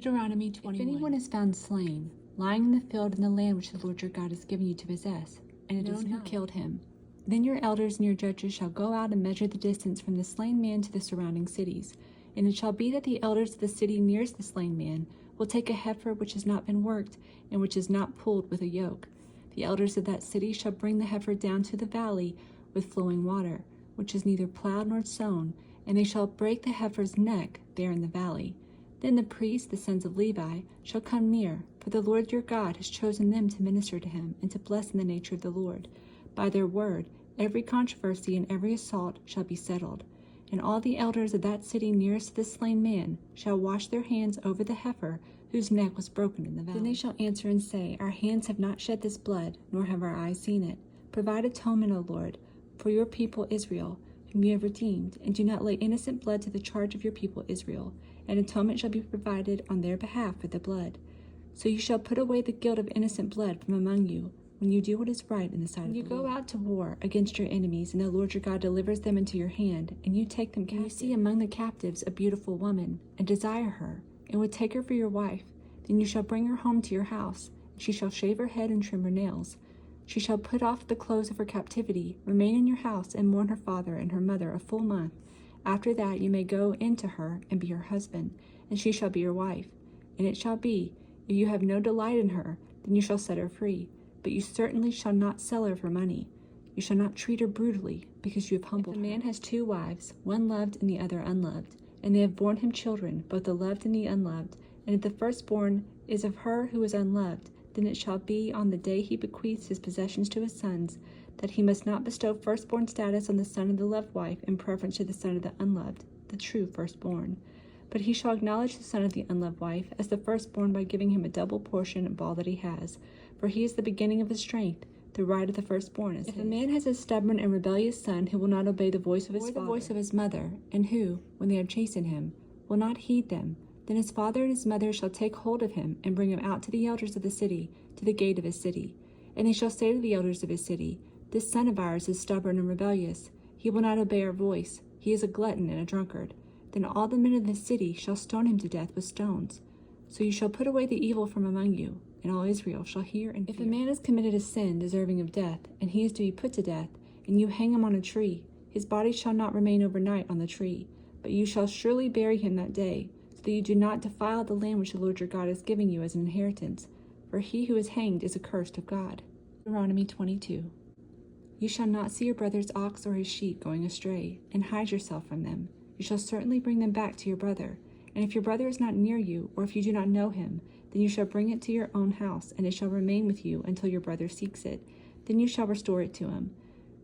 Deuteronomy 21. If anyone is found slain, lying in the field in the land which the Lord your God has given you to possess, and it is who killed him, then your elders and your judges shall go out and measure the distance from the slain man to the surrounding cities. And it shall be that the elders of the city nearest the slain man will take a heifer which has not been worked, and which is not pulled with a yoke. The elders of that city shall bring the heifer down to the valley with flowing water, which is neither plowed nor sown, and they shall break the heifer's neck there in the valley. Then the priests, the sons of Levi, shall come near, for the Lord your God has chosen them to minister to him and to bless in the nature of the Lord. By their word, every controversy and every assault shall be settled. And all the elders of that city nearest to the slain man shall wash their hands over the heifer whose neck was broken in the valley. Then they shall answer and say, Our hands have not shed this blood, nor have our eyes seen it. Provide atonement, O Lord, for your people Israel, whom you have redeemed, and do not lay innocent blood to the charge of your people Israel. And atonement shall be provided on their behalf for the blood. So you shall put away the guilt of innocent blood from among you, when you do what is right in the sight of the Lord. When you go out to war against your enemies, and the Lord your God delivers them into your hand, and you take them captive, and you see among the captives a beautiful woman, and desire her, and would take her for your wife, then you shall bring her home to your house, and she shall shave her head and trim her nails. She shall put off the clothes of her captivity, remain in your house, and mourn her father and her mother a full month. After that you may go in to her and be her husband, and she shall be your wife. And it shall be, if you have no delight in her, then you shall set her free. But you certainly shall not sell her for money. You shall not treat her brutally, because you have humbled her. If a man has two wives, one loved and the other unloved, and they have borne him children, both the loved and the unloved, and if the firstborn is of her who is unloved, then it shall be on the day he bequeaths his possessions to his sons, that he must not bestow firstborn status on the son of the loved wife in preference to the son of the unloved, the true firstborn. But he shall acknowledge the son of the unloved wife as the firstborn by giving him a double portion of all that he has, for he is the beginning of his strength. The right of the firstborn is his. If a man has a stubborn and rebellious son who will not obey the voice of his father, or the voice of his mother, and who, when they have chastened him, will not heed them, then his father and his mother shall take hold of him and bring him out to the elders of the city, to the gate of his city. And they shall say to the elders of his city, This son of ours is stubborn and rebellious. He will not obey our voice. He is a glutton and a drunkard. Then all the men of the city shall stone him to death with stones. So you shall put away the evil from among you, and all Israel shall hear and fear. If a man has committed a sin deserving of death, and he is to be put to death, and you hang him on a tree, his body shall not remain overnight on the tree, but you shall surely bury him that day, so that you do not defile the land which the Lord your God is giving you as an inheritance. For he who is hanged is accursed of God. Deuteronomy 22. You shall not see your brother's ox or his sheep going astray, and hide yourself from them. You shall certainly bring them back to your brother. And if your brother is not near you, or if you do not know him, then you shall bring it to your own house, and it shall remain with you until your brother seeks it. Then you shall restore it to him.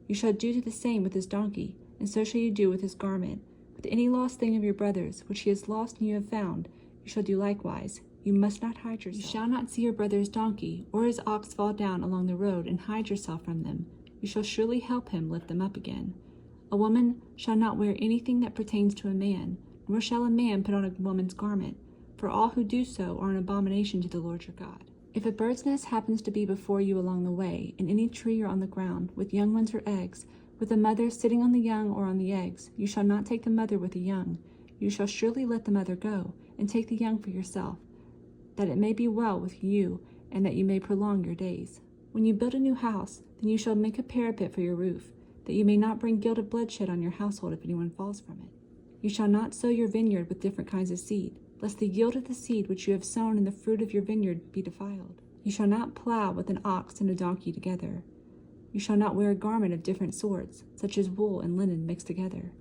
You shall do the same with his donkey, and so shall you do with his garment. With any lost thing of your brother's, which he has lost and you have found, you shall do likewise. You must not hide yourself. You shall not see your brother's donkey, or his ox fall down along the road, and hide yourself from them. You shall surely help him lift them up again. A woman shall not wear anything that pertains to a man, nor shall a man put on a woman's garment, for all who do so are an abomination to the Lord your God. If a bird's nest happens to be before you along the way, in any tree or on the ground, with young ones or eggs, with the mother sitting on the young or on the eggs, you shall not take the mother with the young. You shall surely let the mother go, and take the young for yourself, that it may be well with you, and that you may prolong your days. When you build a new house, then you shall make a parapet for your roof, that you may not bring guilt of bloodshed on your household if anyone falls from it. You shall not sow your vineyard with different kinds of seed, lest the yield of the seed which you have sown in the fruit of your vineyard be defiled. You shall not plow with an ox and a donkey together. You shall not wear a garment of different sorts, such as wool and linen mixed together.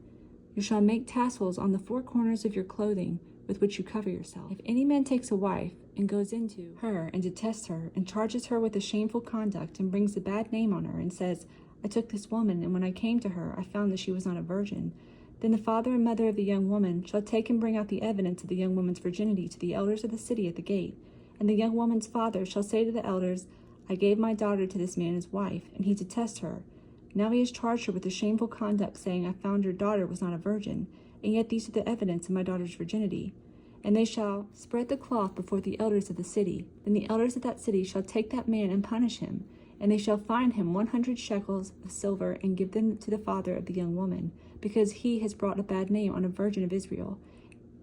You shall make tassels on the four corners of your clothing with which you cover yourself. If any man takes a wife, and goes into her, and detests her, and charges her with a shameful conduct, and brings a bad name on her, and says, I took this woman, and when I came to her, I found that she was not a virgin, then the father and mother of the young woman shall take and bring out the evidence of the young woman's virginity to the elders of the city at the gate. And the young woman's father shall say to the elders, I gave my daughter to this man as wife, and he detests her. Now he has charged her with a shameful conduct, saying, I found your daughter was not a virgin, and yet these are the evidence of my daughter's virginity. And they shall spread the cloth before the elders of the city. Then the elders of that city shall take that man and punish him, and they shall fine him 100 shekels of silver, and give them to the father of the young woman, because he has brought a bad name on a virgin of Israel.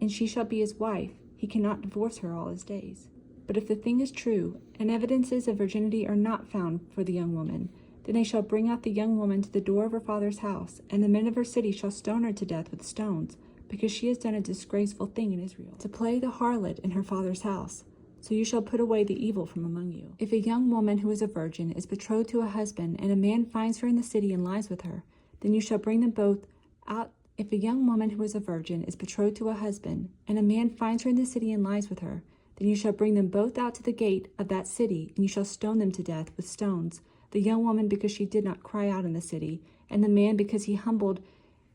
And she shall be his wife. he cannot divorce her all his days. But if the thing is true, and evidences of virginity are not found for the young woman, then they shall bring out the young woman to the door of her father's house, and the men of her city shall stone her to death with stones, because she has done a disgraceful thing in Israel, to play the harlot in her father's house. So you shall put away the evil from among you. If a young woman who is a virgin is betrothed to a husband, and a man finds her in the city and lies with her, then you shall bring them both out. If a young woman who is a virgin is betrothed to a husband, and a man finds her in the city and lies with her, then you shall bring them both out to the gate of that city, and you shall stone them to death with stones, the young woman because she did not cry out in the city, and the man because he humbled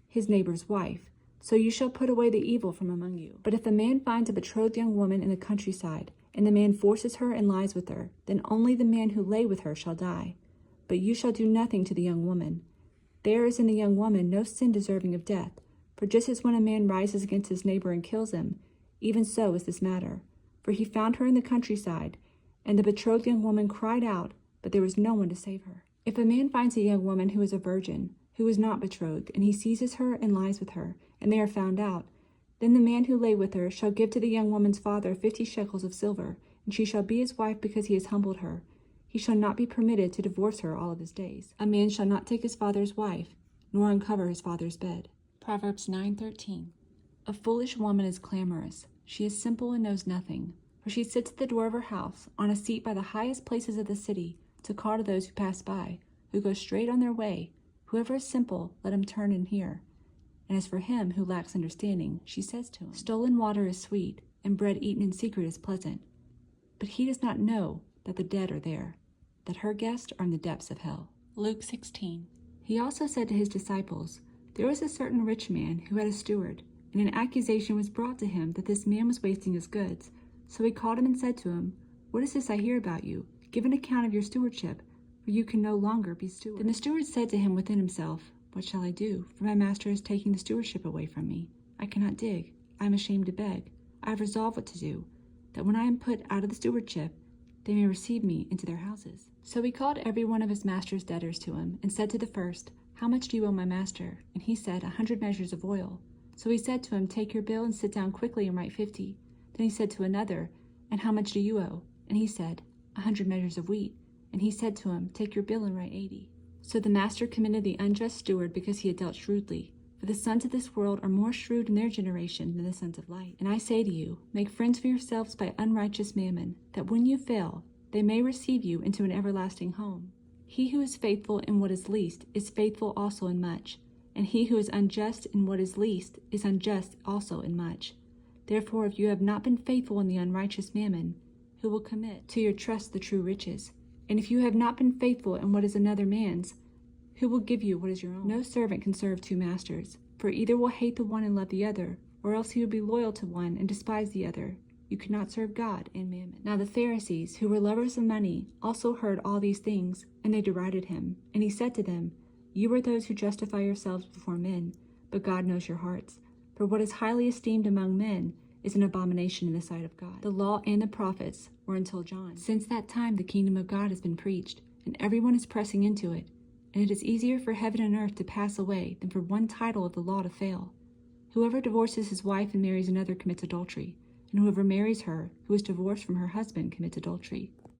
his neighbor's wife. So you shall put away the evil from among you. But if a man finds a betrothed young woman in the countryside, and the man forces her and lies with her, then only the man who lay with her shall die. But you shall do nothing to the young woman. There is in the young woman no sin deserving of death, for just as when a man rises against his neighbor and kills him, even so is this matter. For he found her in the countryside, and the betrothed young woman cried out, but there was no one to save her. If a man finds a young woman who is a virgin, who is not betrothed, and he seizes her and lies with her, and they are found out, then the man who lay with her shall give to the young woman's father 50 shekels of silver, and she shall be his wife because he has humbled her. He shall not be permitted to divorce her all of his days. A man shall not take his father's wife, nor uncover his father's bed. Proverbs 9:13. A foolish woman is clamorous. She is simple and knows nothing. For she sits at the door of her house, on a seat by the highest places of the city, to call to those who pass by, who go straight on their way. Whoever is simple, let him turn and hear. And as for him who lacks understanding, she says to him, stolen water is sweet, and bread eaten in secret is pleasant. But he does not know that the dead are there, that her guests are in the depths of hell. Luke 16. He also said to his disciples, there was a certain rich man who had a steward, and an accusation was brought to him that this man was wasting his goods. So he called him and said to him, what is this I hear about you? Give an account of your stewardship, for you can no longer be steward. Then the steward said to him within himself, what shall I do? For my master is taking the stewardship away from me. I cannot dig. I am ashamed to beg. I have resolved what to do, that when I am put out of the stewardship, they may receive me into their houses. So he called every one of his master's debtors to him, and said to the first, how much do you owe my master? And he said, 100 measures of oil. So he said to him, take your bill and sit down quickly and write 50. Then he said to another, and how much do you owe? And he said, 100 measures of wheat. And he said to him, take your bill and write 80. So the master commended the unjust steward because he had dealt shrewdly. For the sons of this world are more shrewd in their generation than the sons of light. And I say to you, make friends for yourselves by unrighteous mammon, that when you fail, they may receive you into an everlasting home. He who is faithful in what is least is faithful also in much, and he who is unjust in what is least is unjust also in much. Therefore, if you have not been faithful in the unrighteous mammon, who will commit to your trust the true riches? And if you have not been faithful in what is another man's, who will give you what is your own? No servant can serve two masters, for either will hate the one and love the other, or else he will be loyal to one and despise the other. You cannot serve God and mammon. Now the Pharisees, who were lovers of money, also heard all these things, and they derided him. And he said to them, you are those who justify yourselves before men, but God knows your hearts. For what is highly esteemed among men is an abomination in the sight of God. The law and the prophets were until John. Since that time the kingdom of God has been preached, and everyone is pressing into it. And it is easier for heaven and earth to pass away than for one title of the law to fail. Whoever divorces his wife and marries another commits adultery, and whoever marries her who is divorced from her husband commits adultery.